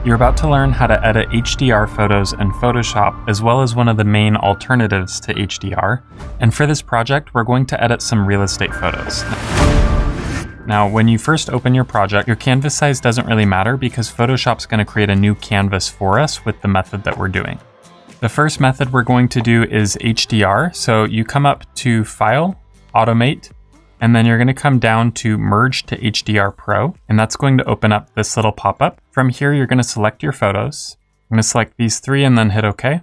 You're about to learn how to edit HDR photos in Photoshop, as well as one of the main alternatives to HDR. And for this project, we're going to edit some real estate photos. Now, when you first open your project, your canvas size doesn't really matter because Photoshop's going to create a new canvas for us with the method that we're doing. The first method we're going to do is HDR. So you come up to File, Automate, and then you're going to come down to Merge to HDR Pro, and that's going to open up this little pop-up. From here, you're going to select your photos. I'm going to select these three and then hit OK.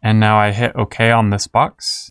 And now I hit OK on this box.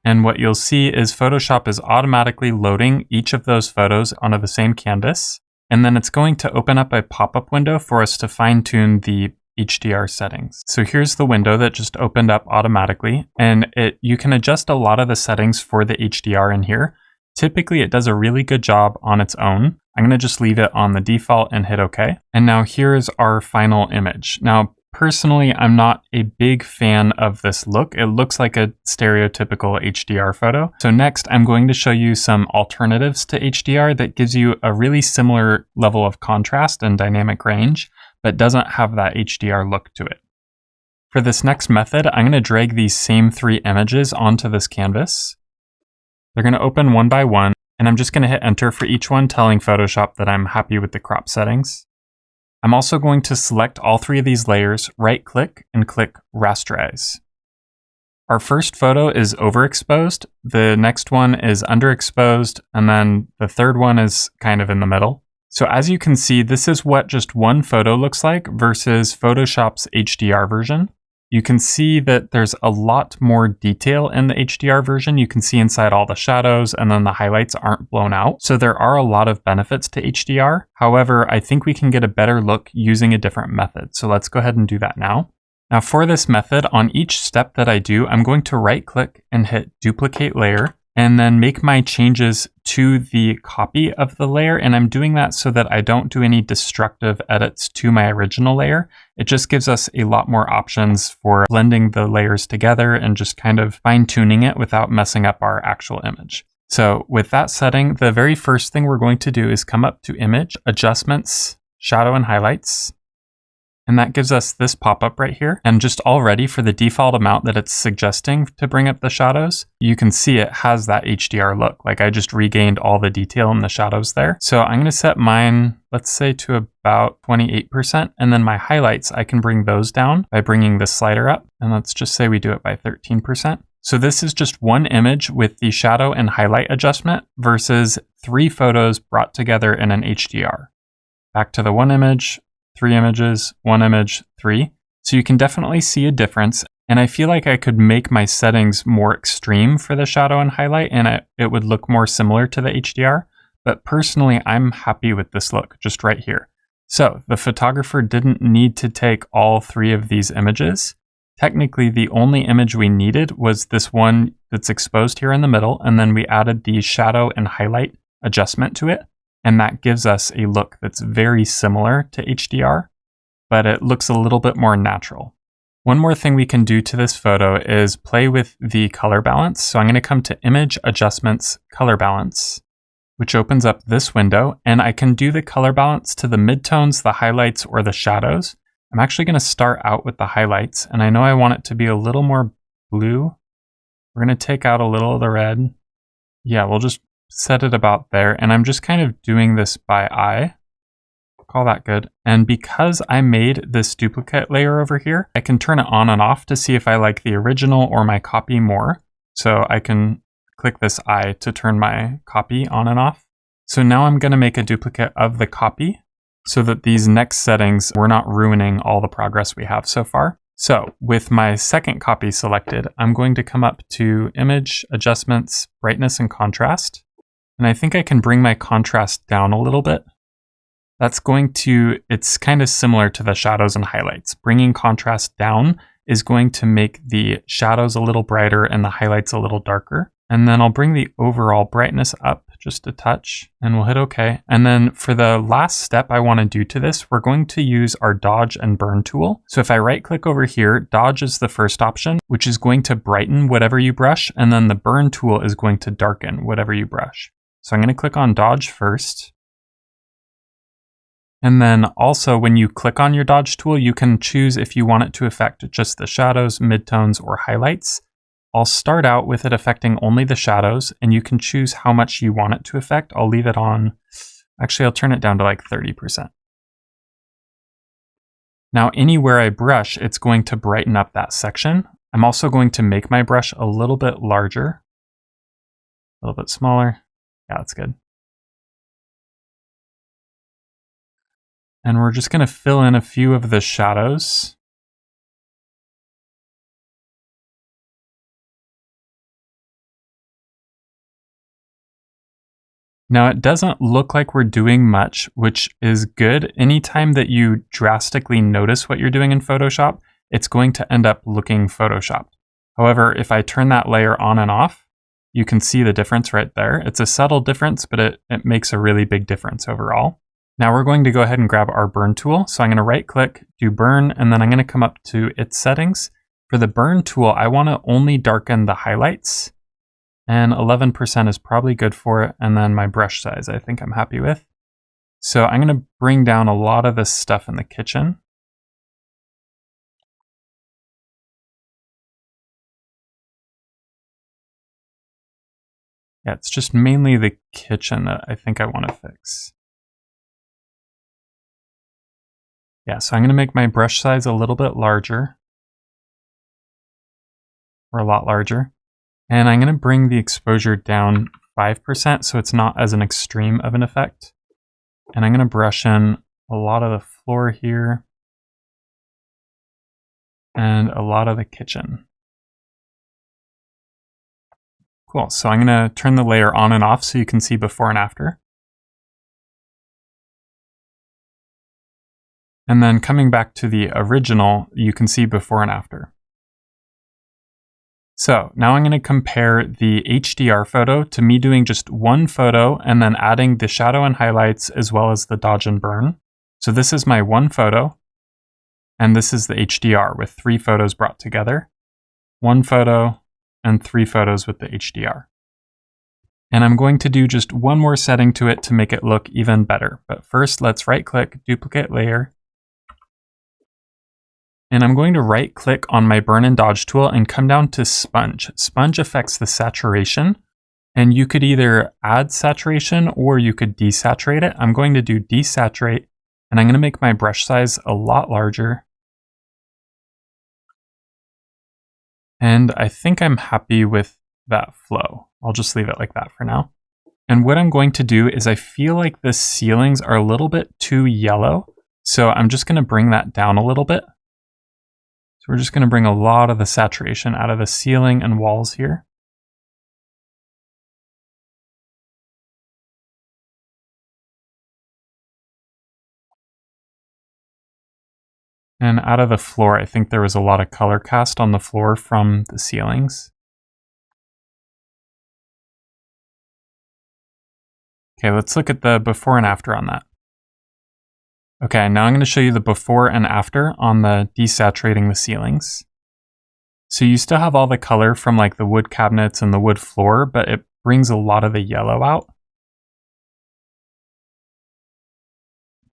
And what you'll see is Photoshop is automatically loading each of those photos onto the same canvas. And then it's going to open up a pop-up window for us to fine-tune the HDR settings. So here's the window that just opened up automatically. And you can adjust a lot of the settings for the HDR in here. Typically, it does a really good job on its own. I'm going to just leave it on the default and hit OK. And now here is our final image. Now, personally, I'm not a big fan of this look. It looks like a stereotypical HDR photo. So next, I'm going to show you some alternatives to HDR that gives you a really similar level of contrast and dynamic range, but doesn't have that HDR look to it. For this next method, I'm going to drag these same three images onto this canvas. They're going to open one by one, and I'm just going to hit enter for each one, telling Photoshop that I'm happy with the crop settings. I'm also going to select all three of these layers, right-click, and click Rasterize. Our first photo is overexposed, the next one is underexposed, and then the third one is kind of in the middle. So as you can see, this is what just one photo looks like versus Photoshop's HDR version. You can see that there's a lot more detail in the HDR version. You can see inside all the shadows, and then the highlights aren't blown out. So there are a lot of benefits to HDR. However, I think we can get a better look using a different method. So let's go ahead and do that now. Now for this method, on each step that I do, I'm going to right click and hit duplicate layer, and then make my changes to the copy of the layer. And I'm doing that so that I don't do any destructive edits to my original layer. It just gives us a lot more options for blending the layers together and just kind of fine-tuning it without messing up our actual image. So with that setting, the very first thing we're going to do is come up to Image, Adjustments, Shadow and Highlights. And that gives us this pop-up right here. And just already for the default amount that it's suggesting to bring up the shadows, you can see it has that HDR look. Like I just regained all the detail in the shadows there. So I'm going to set mine, let's say, to about 28%. And then my highlights, I can bring those down by bringing this slider up. And let's just say we do it by 13%. So this is just one image with the shadow and highlight adjustment versus three photos brought together in an HDR. Back to the one image. 3 images, 1 image, 3. So you can definitely see a difference. And I feel like I could make my settings more extreme for the shadow and highlight, and it would look more similar to the HDR. But personally, I'm happy with this look just right here. So the photographer didn't need to take all 3 of these images. Technically, the only image we needed was this one that's exposed here in the middle, and then we added the shadow and highlight adjustment to it. And that gives us a look that's very similar to HDR, but it looks a little bit more natural. One more thing we can do to this photo is play with the color balance. So I'm going to come to Image, Adjustments, Color Balance, which opens up this window. And I can do the color balance to the midtones, the highlights, or the shadows. I'm actually going to start out with the highlights. And I know I want it to be a little more blue. We're going to take out a little of the red. Yeah, we'll just set it about there, and I'm just kind of doing this by eye. Call that good. And because I made this duplicate layer over here, I can turn it on and off to see if I like the original or my copy more. So I can click this eye to turn my copy on and off. So now I'm going to make a duplicate of the copy so that these next settings, we're not ruining all the progress we have so far. So with my second copy selected, I'm going to come up to Image, Adjustments, Brightness and Contrast. And I think I can bring my contrast down a little bit. It's kind of similar to the shadows and highlights. Bringing contrast down is going to make the shadows a little brighter and the highlights a little darker. And then I'll bring the overall brightness up just a touch, and we'll hit OK. And then for the last step I want to do to this, we're going to use our Dodge and Burn tool. So if I right click over here, Dodge is the first option, which is going to brighten whatever you brush, and then the Burn tool is going to darken whatever you brush. So I'm going to click on Dodge first. And then also when you click on your dodge tool, you can choose if you want it to affect just the shadows, midtones, or highlights. I'll start out with it affecting only the shadows, and you can choose how much you want it to affect. I'll leave it on, actually I'll turn it down to like 30%. Now anywhere I brush, it's going to brighten up that section. I'm also going to make my brush a little bit larger, a little bit smaller. Yeah, that's good. And we're just going to fill in a few of the shadows. Now it doesn't look like we're doing much, which is good. Anytime that you drastically notice what you're doing in Photoshop, it's going to end up looking Photoshopped. However, if I turn that layer on and off, you can see the difference right there. It's a subtle difference, but it makes a really big difference overall. Now we're going to go ahead and grab our burn tool. So I'm going to right click, do burn, and then I'm going to come up to its settings. For the burn tool, I want to only darken the highlights, and 11% is probably good for it. And then my brush size, I think I'm happy with. So I'm going to bring down a lot of this stuff in the kitchen. Yeah, it's just mainly the kitchen that I think I want to fix. Yeah, so I'm going to make my brush size a little bit larger, or a lot larger. And I'm going to bring the exposure down 5% so it's not as an extreme of an effect. And I'm going to brush in a lot of the floor here and a lot of the kitchen. Cool, so I'm going to turn the layer on and off so you can see before and after. And then coming back to the original, you can see before and after. So now I'm going to compare the HDR photo to me doing just one photo and then adding the shadow and highlights as well as the dodge and burn. So this is my one photo, and this is the HDR with 3 photos brought together. One photo and 3 photos with the HDR. And I'm going to do just one more setting to it to make it look even better. But first, let's right click, duplicate layer. And I'm going to right click on my burn and dodge tool and come down to sponge. Sponge affects the saturation, and you could either add saturation or you could desaturate it. I'm going to do desaturate, and I'm going to make my brush size a lot larger. And I think I'm happy with that flow. I'll just leave it like that for now. And what I'm going to do is I feel like the ceilings are a little bit too yellow. So I'm just going to bring that down a little bit. So we're just going to bring a lot of the saturation out of the ceiling and walls here. And out of the floor, I think there was a lot of color cast on the floor from the ceilings. Okay, let's look at the before and after on that. Okay, now I'm going to show you the before and after on the desaturating the ceilings. So you still have all the color from like the wood cabinets and the wood floor, but it brings a lot of the yellow out.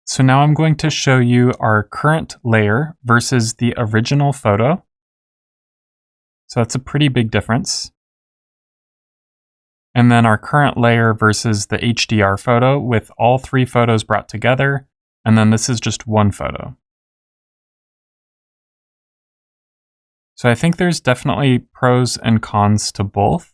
So now I'm going to show you our current layer versus the original photo. So that's a pretty big difference. And then our current layer versus the HDR photo with all 3 photos brought together. And then this is just one photo. So I think there's definitely pros and cons to both.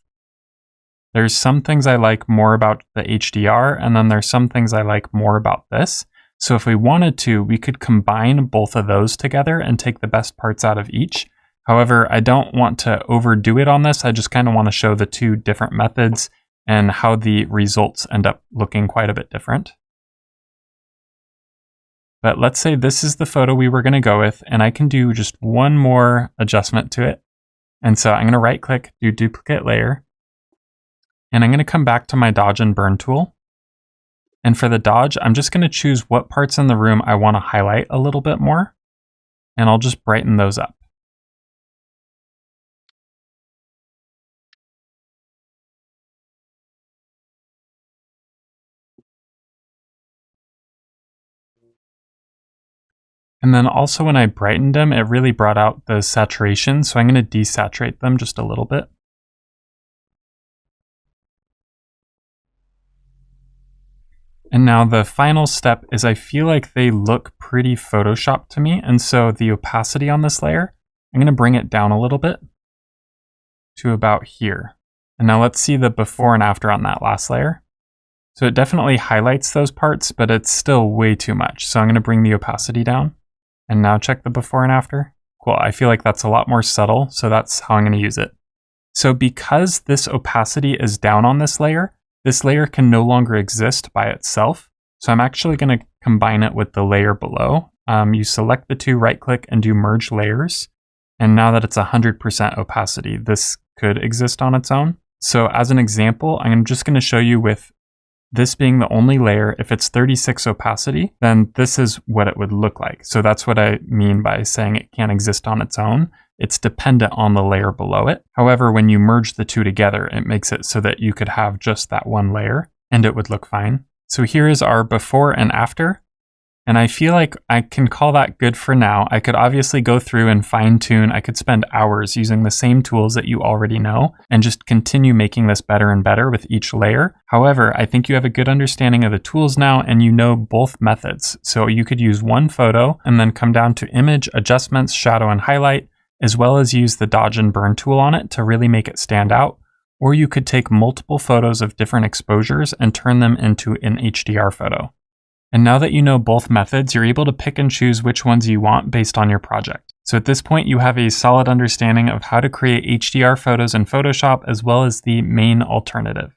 There's some things I like more about the HDR, and then there's some things I like more about this. So if we wanted to, we could combine both of those together and take the best parts out of each. However, I don't want to overdo it on this. I just kind of want to show the 2 different methods and how the results end up looking quite a bit different. But let's say this is the photo we were going to go with, and I can do just one more adjustment to it. And so I'm going to right click, do duplicate layer, and I'm going to come back to my dodge and burn tool. And for the dodge, I'm just going to choose what parts in the room I want to highlight a little bit more, and I'll just brighten those up. And then also when I brightened them, it really brought out the saturation. So I'm going to desaturate them just a little bit. And now the final step is I feel like they look pretty Photoshopped to me. And so the opacity on this layer, I'm going to bring it down a little bit to about here. And now let's see the before and after on that last layer. So it definitely highlights those parts, but it's still way too much. So I'm going to bring the opacity down and now check the before and after. Cool. I feel like that's a lot more subtle. So that's how I'm going to use it. So because this opacity is down on this layer can no longer exist by itself. So I'm actually going to combine it with the layer below. You select the two, right click and do merge layers. And now that it's 100% opacity, this could exist on its own. So as an example, I'm just going to show you with this being the only layer. If it's 36 opacity, then this is what it would look like. So that's what I mean by saying it can't exist on its own. It's dependent on the layer below it. However, when you merge the two together, it makes it so that you could have just that one layer and it would look fine. So here is our before and after. And I feel like I can call that good for now. I could obviously go through and fine tune. I could spend hours using the same tools that you already know and just continue making this better and better with each layer. However, I think you have a good understanding of the tools now and you know both methods. So you could use one photo and then come down to image, adjustments, shadow and highlight, as well as use the dodge and burn tool on it to really make it stand out. Or you could take multiple photos of different exposures and turn them into an HDR photo. And now that you know both methods, you're able to pick and choose which ones you want based on your project. So at this point, you have a solid understanding of how to create HDR photos in Photoshop as well as the main alternative.